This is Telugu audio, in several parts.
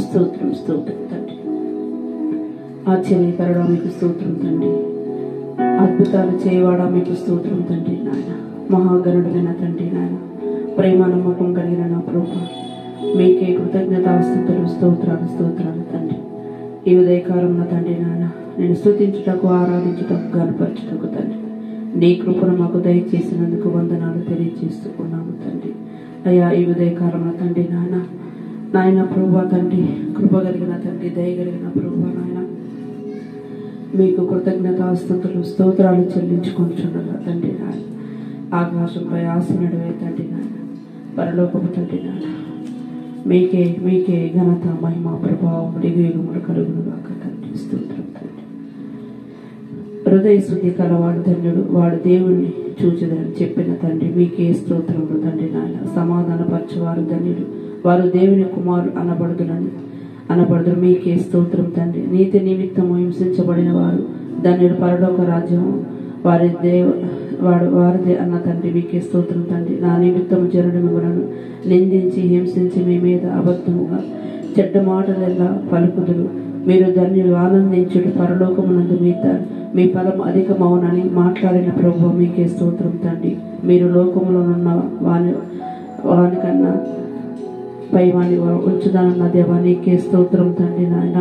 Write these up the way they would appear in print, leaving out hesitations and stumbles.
స్తోత్రం స్తోత్రం తండ్రి. ఆశ్చర్యకరుడా మీకు స్తోత్రం తండ్రి. అద్భుతాలు చేయవాడా మీకు స్తోత్రం తండ్రి నాయన. మహాగణుడైన తండ్రి నాయన, ప్రేమ నమ్మకం కలిగిన నా ప్రభు, మీకే కృతజ్ఞతాస్తుతులు స్తోత్రాలు స్తోత్రాలు తండ్రి. ఈ ఉదయకాలం నా తండ్రి నాయన, నేను స్తుతించుటకు ఆరాధించుటకు గనపరచుటకు తండ్రి నీ కృపను మాకు దయచేసినందుకు వందనాలు తెలియజేస్తున్నాము తండ్రి. అయ్యా ఈ ఉదయకాలం నా తండ్రి నాయన, నాయన ప్రభు తండ్రి, కృప కలిగిన తండ్రి, దయగలిగిన ప్రభు నాయన, మీకు కృతజ్ఞతాస్తుతులు స్తోత్రాలు చెల్లించుకుంటున్నాను తండ్రి నాయన. ఆకాశంపై ఆసనుడివే తండ్రి నాయన, పరలోకపు తండ్రి నాయన, మీకే ఘనత మహిమ ప్రభావం యుగములు కలుగును గాక తండ్రి. స్తోత్రం తండ్రి. హృదయ శుద్ధి కలవాడు ధన్యుడు, వాడు దేవుణ్ణి చూచెదరని చెప్పిన తండ్రి మీకే స్తోత్రములు తండ్రి నాయన. సమాధానపరచువారు ధన్యుడు, వారు దేవుని కుమారులు అనబడుదురు మీకే స్తోత్రం తండ్రి. నీతి నిమిత్తము హింసించబడిన వారు ధన్యుడు, పరలోక రాజ్యం వారిదే అన్న తండ్రి మీకే స్తోత్రం తండ్రి. నా నిమిత్తము జనుడు మిమ్మలను నిందించి హింసించి మీ మీద అబద్ధముగా చెడ్డ మాటలెల్లా పలుకుదురు. మీరు ధన్యులు, ఆనందించుడు, పరలోకమునందు మీ ఫలం అధికమవునని మాట్లాడిన ప్రభువు మీకే స్తోత్రం తండ్రి. మీరు లోకములోనున్న వానికన్నా పై వాని ఉంచుదానన్న దేవా నీకే స్తోత్రం తండ్రి నాయన.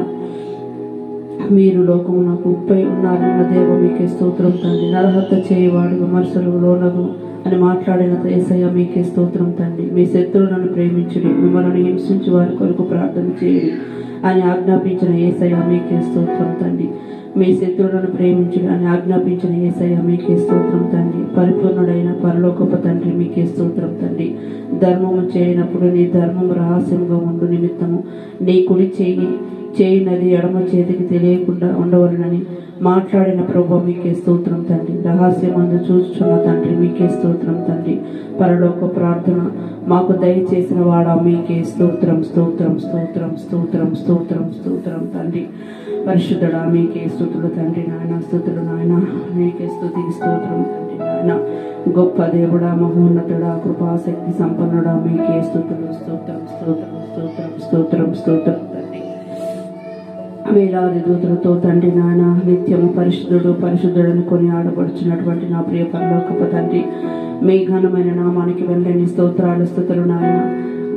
మీరు లోకమునకు ఉప్పై ఉన్నారన్న దేవ మీకే స్తోత్రం తండ్రి. నరహత్య చేయవాడు విమర్శలు లోనగు అని మాట్లాడిన యేసయ్య మీకే స్తోత్రం తండ్రి. మీ శత్రువులను ప్రేమించుడి, మిమ్మల్ని హింసించి వారి కొరకు ప్రార్థన చేయుడి అని ఆజ్ఞాపించిన యేసయ్య మీకే స్తోత్రం తండ్రి. మీ శత్రువులను ప్రేమించుడి అని ఆజ్ఞాపించిన యేసయ్య మీకే స్తోత్రం తండ్రి. పరిపూర్ణుడైన పరలోకపు తండ్రి మీకే స్తోత్రం తండ్రి. ధర్మము చేయనప్పుడు నీ ధర్మము రహస్యముగా ఉండు నిమిత్తము నీ కుడి చేయినది ఎడమ చేతికి తెలియకుండా ఉండవలనని మాట్లాడిన ప్రభు మీకే స్తోత్రం తండ్రి. రహస్యమందు చూచుచున్న తండ్రి మీకే స్తోత్రం తండ్రి. పరలోక ప్రార్థన మాకు దయచేసిన వాడా మీకే స్తోత్రం స్తోత్రం స్తోత్రం స్తోత్రం స్తోత్రం స్తోత్రం తండ్రి. పరిశుద్ధుడా మీకే స్తుతులు తండ్రి నాయన, స్తుతులు నాయన, మీకే స్తుతికి స్తోత్రం తండ్రి నాయన. గొప్ప దేవుడా, మహోన్నతుడా, కృపాశక్తి సంపన్నుడా మీకే స్తుతులు స్తోత్రం స్తోత్రం స్తోత్రం స్తోత్రం స్తోత్రం తండ్రి. వేలాది దూతలతో తండ్రి నాయన నిత్యము పరిశుద్ధుడని కొని ఆడబడుచున్నటువంటి నా ప్రియ పరలోకపు తండ్రి, మీ ఘనమైన నామానికి వెళ్ళని స్తోత్రాలు స్తుతులు నాయన.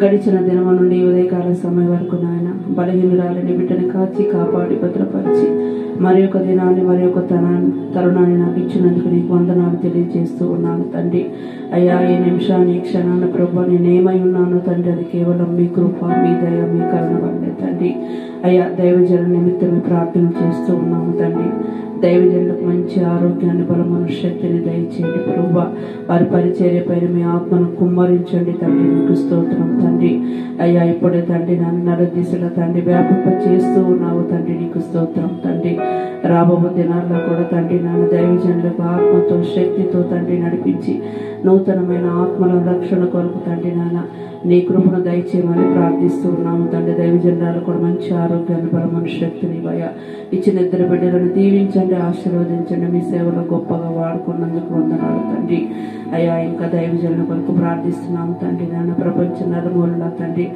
గడిచిన దినము నుండి ఉదయకాల సమయం వరకు నాయన బలహీనురాలని బిడ్డని కాచి కాపాడి భద్రపరిచి మరి ఒక దినాన్ని మరి ఒక తరుణాన్ని నాకు ఇచ్చినందుకు నీకు వందనాలు తెలియజేస్తూ ఉన్నాను తండ్రి. అయ్యా ఈ నిమిషాన్ని ఈ క్షణాన్ని ప్రభు నేనేమై ఉన్నాను తండ్రి, అది కేవలం మీ కృప, మీ దయ, మీ కరుణ వల్లే తండ్రి. అయ్యా దైవజన నిమిత్తమే ప్రార్థన చేస్తూ ఉన్నాము తండ్రి. దైవజనులకు మంచి ఆరోగ్యాన్ని, బలమును, శక్తిని దయచేయండి ప్రభువా. వారి పరిచర్య పైన మీ ఆత్మను కుమ్మరించండి తండ్రి, మీకు స్తోత్రం తండ్రి. అయ్యా ఇప్పుడే తండ్రి నన్ను నరదిశలో తండ్రి వ్యాపింప చేస్తూ ఉన్నావు తండ్రి, నీకు స్తోత్రం తండ్రి. రాబోయే దినాల్లో కూడా తండ్రి నన్ను దైవజనులకు ఆత్మతో శక్తితో తండ్రి నడిపించి నూతనమైన ఆత్మల రక్షణ కొరకు తండ్రి నాన్న నీ కృపను దయచేయమని ప్రార్థిస్తూ ఉన్నాము తండ్రి. దైవజనులు కూడా మంచి ఆరోగ్యాన్ని, బలమును, శక్తిని భయ ఇచ్చిన ఇద్దరు బిడ్డలను దీవించండి, ఆశీర్వదించండి. మీ సేవలో గొప్పగా వాడుకున్నందుకు వందనాలు తండ్రి. అయ్యా ఇంకా దైవజనుల కొరకు ప్రార్థిస్తున్నాము తండ్రి నాన్న. ప్రపంచ నలుమూలలా తండ్రి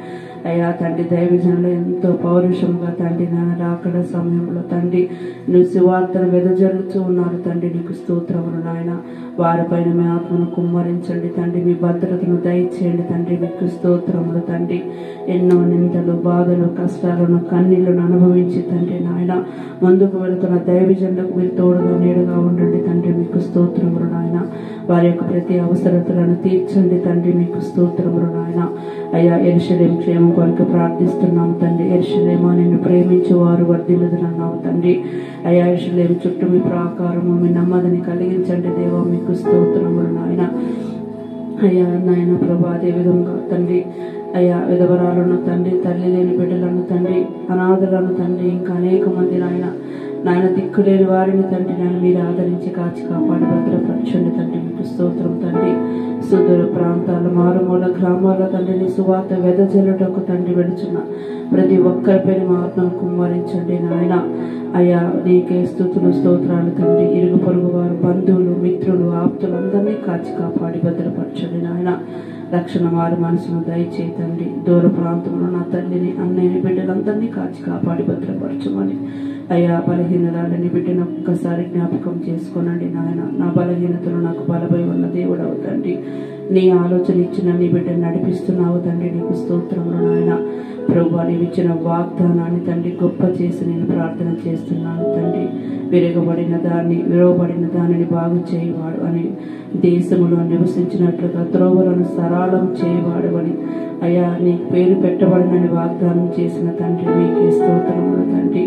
అయ్యా తండ్రి దైవజనులు ఎంతో పౌరుషంగా తండ్రి నాన్న రాకడ సమయంలో తండ్రి నువ్వు సువార్తను వెదజల్లుతూ ఉన్నారు తండ్రి, నీకు స్తోత్రములు నాయన. వారిపైన మీ ఆత్మను కుమ్మరించండి తండ్రి, మీ భద్రతను దయచేయండి తండ్రి, మీకు స్తోత్రములు తండ్రి. ఎన్నో నిందలు, బాధలు, కష్టాలను, కన్నీళ్లను అనుభవించి తండ్రి నాయన ముందుకు వెళుతున్న దైవజనులకు మీరు తోడుగా నీడుగా ఉండండి తండ్రి, మీకు స్తోత్రములు నాయన. వారి యొక్క ప్రతి అవసరతలను తీర్చండి తండ్రి, మీకు స్తోత్రములు నాయన. అయ్యా యెరూషలేము క్షేమం కొరకు ప్రార్థిస్తున్నాము తండ్రి. యెరూషలేము నిన్ను ప్రేమించే వారు వర్ధిల్లుదురన్నావు తండ్రి. అయ్యా యెరూషలేము చుట్టూ మీ ప్రాకారము, మీ నెమ్మదిని కలిగించండి దేవా, మీకు స్తోత్రములు నాయన. అయ్యా నాయన ప్రభా అదే విధంగా తండ్రి అయ్యా విధవరాలను తండ్రి, తల్లి లేని బిడ్డలను తండ్రి, అనాథలను తండ్రి, ఇంకా అనేక మంది నాయన నాయన దిక్కులేని వారిని తండ్రి నాయన మీరు ఆదరించి కాచి కాపాడి భద్రపరచండి తండ్రి. మీకు స్తోత్రం తండ్రి. సుదూర ప్రాంతాల మారుమూల గ్రామాల తండ్రిని సువార్త వెదజల్లుటకు తండ్రి వెళుచున్న ప్రతి ఒక్కరిపైన మా ఆత్మను కుమ్మరించండి నాయన. అయ్యా నీకే స్తుతులు స్తోత్రాలు తండ్రి. ఇరుగు పొరుగు వారు, బంధువులు, మిత్రులు, ఆప్తులు అందరినీ కాచి కాపాడి భద్రపరచండి నాయన. రక్షణ వారి మనసును దయచేయి తండ్రి. దూర ప్రాంతంలో నా తల్లిని, అన్నయ్యని, బిడ్డలందరినీ కాచి కాపాడి భద్రపరచమని అయ్యా. బలహీనరాలని బిడ్డను ఒక్కసారి జ్ఞాపకం చేసుకోనండి నాయన. నా బలహీనతలు నాకు బలపై ఉన్న దేవుడు అవుతండి. నీ ఆలోచన ఇచ్చిన నీ బిడ్డను నడిపిస్తున్నావు తండ్రి. నీకు స్తోత్రములు నాయన. ప్రభువా నీవు ఇచ్చిన వాగ్దానాన్ని తండ్రి గొప్ప చేసి నేను ప్రార్థన చేస్తున్నాను తండ్రి. విరవబడిన దానిని బాగు చేయవాడు అని, దేశములో నివసించినట్లుగా త్రోవలను సరళం చేయవాడు అని అయ్యా నీ పేరు పెట్టబడినని వాగ్దానం చేసిన తండ్రి. మీకే స్తోత్రములు తండ్రి.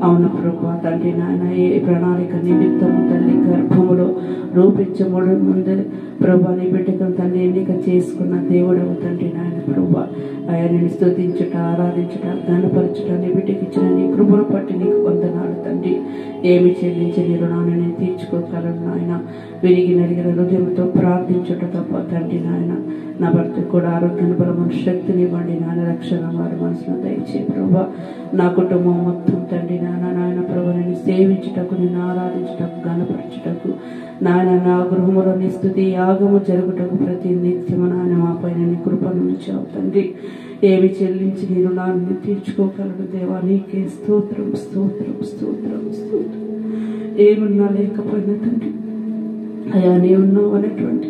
అవును ప్రభువా తండ్రి నాయన, ఏ ప్రణాళిక నిమిత్తము తల్లి గర్భములో రూపించముడు ముందే ప్రభువా నీ బిడ్డకు తండ్రి ఎన్నిక చేసుకున్న దేవుడవు తండ్రి నాయన. ప్రభువా అయ్యా నేను స్తుతించుట, ఆరాధించుట, ఘనపరచుట నీ బిడ్డకి ఇచ్చిన నీ కృపను బట్టి నీకు వందనాలు తండ్రి. ఏమి చెల్లించి నీ రుణాన్ని నేను తీర్చుకోగలను నాయన. విరిగి నలిగిన హృదయంతో ప్రార్థించుట తప్ప తండ్రి నాయన. నా భర్తకు కూడా ఆరోగ్యాన్ని, బలమైన శక్తిని ఇవ్వండి నాయన. రక్షణ వారి మనసును దయచే ప్రభువా. నా కుటుంబం మొత్తం తండ్రి నాయన ప్రభు నేను సేవించుటకు, నేను ఆరాధించుటకు, ఘనపరచుటకు నాయన, నా గృహములో నీ స్తుతి యాగము జరుగుటకు ప్రతి నిత్యము నాయన మా పైన నీ కృపను ఉంచావు తండ్రి. ఏమి చెల్లించి నీ రుణాన్ని తీర్చుకోగలడు దేవా. నీకే స్తోత్రం స్తోత్రం స్తోత్రం స్తోత్రం. ఏమున్నా లేకపోయినా తండ్రి అయ్యా నీవున్నావు అనేటువంటి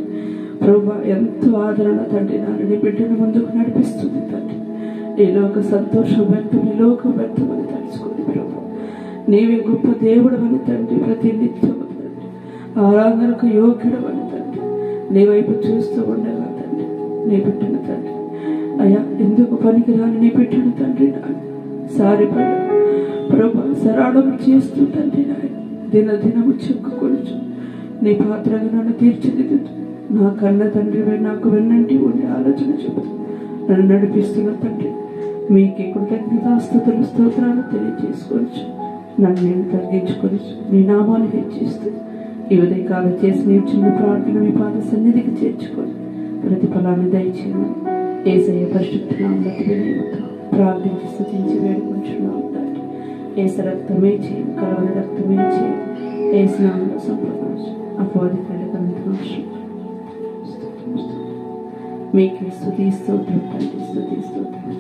ప్రభా ఎంతో ఆదరణ తండ్రి నాన్న నీ బిడ్డను ముందుకు నడిపిస్తుంది తండ్రి. నీలో ఒక సంతోషం వ్యక్తం, నీలోక వ్యక్తం అని తెలుసుకుంది ప్రభు. నీవే గొప్ప దేవుడు అని తండ్రి. ప్రతి నిత్యము తండ్రి ఆరాధనకు యోగ్యుడు అని తండ్రి. నీ వైపు చూస్తూ ఉండగా తండ్రి నీ బిడ్డను తండ్రి అయ్యా ఎందుకు పనికిరాని నీ బిడ్డను తండ్రి నాన్న సారిపడ ప్రభా సరాడం చేస్తూ తండ్రి నాయన దినదినము చెక్కుకొనుచు నీ పాత్రగా నన్ను తీర్చిదిద్దుతూ నా కన్న తండ్రి నాకు వెన్నంటి ఉండి ఆలోచన చెబుతూ నన్ను నడిపిస్తున్న తండ్రి మీకే కృతజ్ఞతాస్తుతులు స్తోత్రాలు తెలియజేసుకోవచ్చు. నన్ను నేను తగ్గించుకొనొచ్చు, నీ నామాన్ని హెచ్చిస్తూ ఈ ఉదయకాలం చేసి నీ చిన్న ప్రార్థన మీ పాద సన్నిధికి చేర్చుకొని ప్రతిఫలాన్ని దయచేయమని యేసయ్య పరిశుద్ధ నామములో వినయముతో ప్రార్థించి స్తుతించి వేడుకుంటున్నాము తండ్రి. యేసు రక్తమే చేయి, కలవరి రక్తమే చేయి, యేసు నామములో సంప్రదాయం అపవాది కలగంతునాశం. మీకే స్తుతి స్తోత్రం తండ్రి, స్తుతి స్తోత్రం.